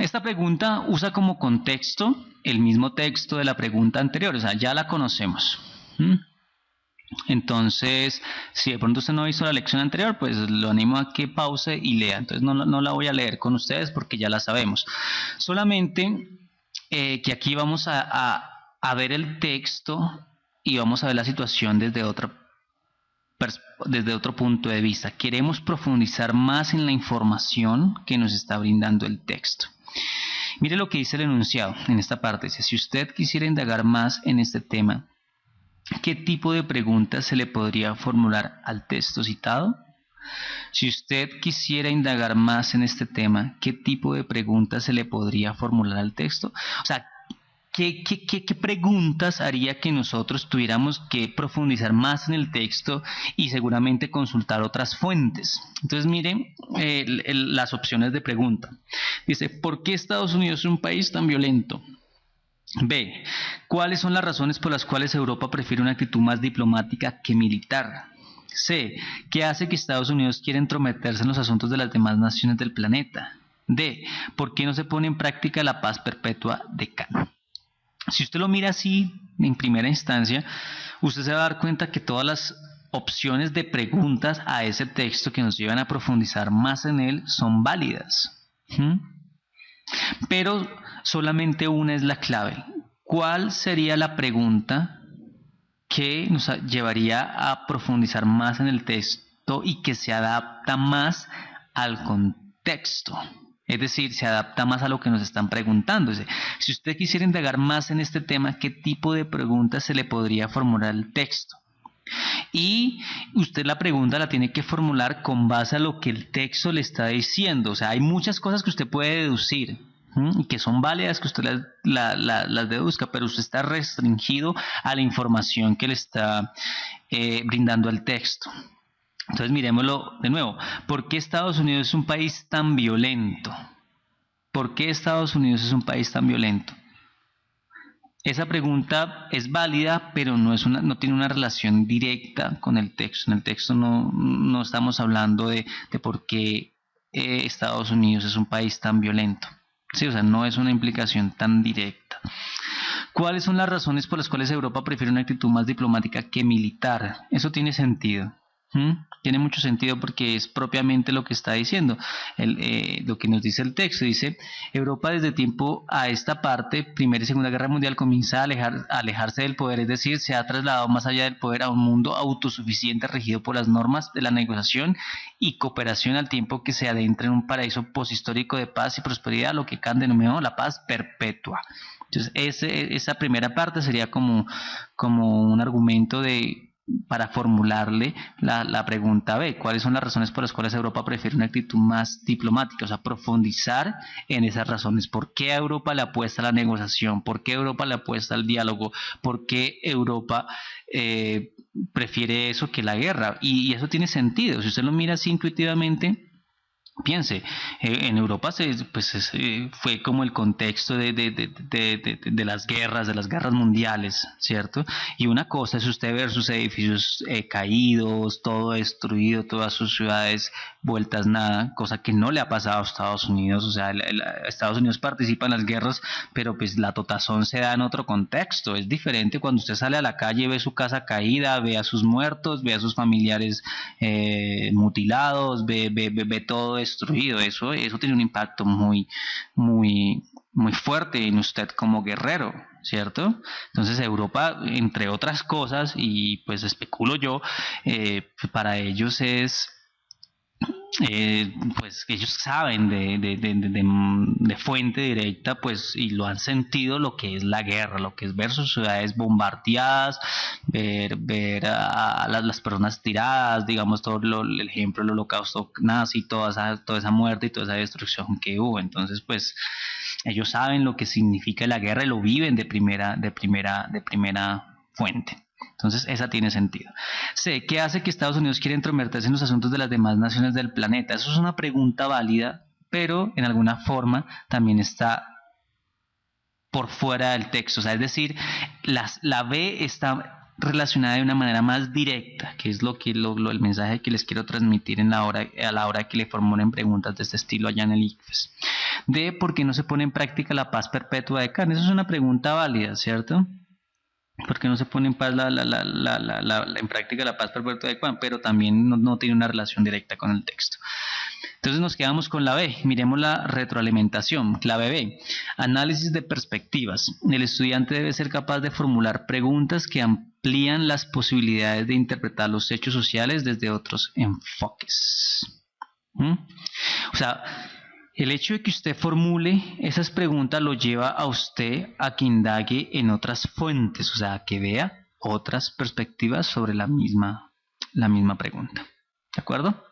esta pregunta usa como contexto el mismo texto de la pregunta anterior, o sea, ya la conocemos. Entonces, si de pronto usted no ha visto la lección anterior, pues lo animo a que pause y lea. Entonces no la voy a leer con ustedes porque ya la sabemos. Solamente que aquí vamos a ver el texto y vamos a ver la situación desde otro punto de vista. Queremos profundizar más en la información que nos está brindando el texto. Mire lo que dice el enunciado en esta parte. Dice, si usted quisiera indagar más en este tema, ¿qué tipo de preguntas se le podría formular al texto citado? Si usted quisiera indagar más en este tema, ¿qué tipo de preguntas se le podría formular al texto? O sea, ¿qué preguntas haría que nosotros tuviéramos que profundizar más en el texto y seguramente consultar otras fuentes? Entonces miren las opciones de pregunta. Dice, ¿por qué Estados Unidos es un país tan violento? B. ¿Cuáles son las razones por las cuales Europa prefiere una actitud más diplomática que militar? C. ¿Qué hace que Estados Unidos quiera entrometerse en los asuntos de las demás naciones del planeta? D. ¿Por qué no se pone en práctica la paz perpetua de Cannes? Si usted lo mira así, en primera instancia, usted se va a dar cuenta que todas las opciones de preguntas a ese texto que nos llevan a profundizar más en él son válidas. Pero solamente una es la clave. ¿Cuál sería la pregunta que nos llevaría a profundizar más en el texto y que se adapta más al contexto? Es decir, se adapta más a lo que nos están preguntando. Si usted quisiera indagar más en este tema, ¿qué tipo de preguntas se le podría formular al texto? Y usted la pregunta la tiene que formular con base a lo que el texto le está diciendo. O sea, hay muchas cosas que usted puede deducir y que son válidas que usted las deduzca, pero usted está restringido a la información que le está brindando el texto. Entonces miremoslo de nuevo. ¿Por qué Estados Unidos es un país tan violento? ¿Por qué Estados Unidos es un país tan violento? Esa pregunta es válida, pero no tiene una relación directa con el texto. En el texto no estamos hablando de por qué Estados Unidos es un país tan violento. Sí, o sea, no es una implicación tan directa. ¿Cuáles son las razones por las cuales Europa prefiere una actitud más diplomática que militar? Eso tiene sentido. Tiene mucho sentido porque es propiamente lo que está diciendo, lo que nos dice el texto. Dice, Europa desde tiempo a esta parte, Primera y Segunda Guerra Mundial, comienza a alejarse del poder, es decir, se ha trasladado más allá del poder a un mundo autosuficiente regido por las normas de la negociación y cooperación, al tiempo que se adentra en un paraíso poshistórico de paz y prosperidad, lo que Kant denominó la paz perpetua. Entonces esa primera parte sería como un argumento para formularle la pregunta B. ¿Cuáles son las razones por las cuales Europa prefiere una actitud más diplomática? O sea, profundizar en esas razones. ¿Por qué Europa le apuesta a la negociación? ¿Por qué Europa le apuesta al diálogo? ¿Por qué Europa prefiere eso que la guerra? Y eso tiene sentido. Si usted lo mira así intuitivamente, piense, en Europa fue como el contexto de las guerras mundiales, ¿cierto? Y una cosa es usted ver sus edificios caídos, todo destruido, todas sus ciudades vueltas nada, cosa que no le ha pasado a Estados Unidos. O sea, Estados Unidos participa en las guerras, pero pues la totazón se da en otro contexto. Es diferente cuando usted sale a la calle, ve su casa caída, ve a sus muertos, ve a sus familiares mutilados, ve todo destruido. Eso tiene un impacto muy fuerte en usted como guerrero, ¿cierto? Entonces Europa, entre otras cosas, y pues especulo yo, para ellos es pues ellos saben de fuente directa, pues, y lo han sentido, lo que es la guerra, lo que es ver sus ciudades bombardeadas, ver a las personas tiradas, digamos, el ejemplo del holocausto nazi, toda esa muerte y toda esa destrucción que hubo. Entonces, pues, ellos saben lo que significa la guerra y lo viven de primera fuente. Entonces esa tiene sentido. C. ¿Qué hace que Estados Unidos quiera entrometerse en los asuntos de las demás naciones del planeta? Eso es una pregunta válida, pero en alguna forma también está por fuera del texto. O sea, es decir, la B está relacionada de una manera más directa, que es el mensaje que les quiero transmitir a la hora que le formulen preguntas de este estilo allá en el ICFES. D, ¿por qué no se pone en práctica la paz perpetua de Kant? Esa es una pregunta válida, ¿cierto? ¿Por qué no se pone en práctica la paz perpetua de Kant? Pero también no tiene una relación directa con el texto. Entonces nos quedamos con la B. Miremos la retroalimentación. Clave B. Análisis de perspectivas. El estudiante debe ser capaz de formular preguntas que amplían las posibilidades de interpretar los hechos sociales desde otros enfoques. O sea, el hecho de que usted formule esas preguntas lo lleva a usted a que indague en otras fuentes, o sea, a que vea otras perspectivas sobre la misma pregunta. ¿De acuerdo?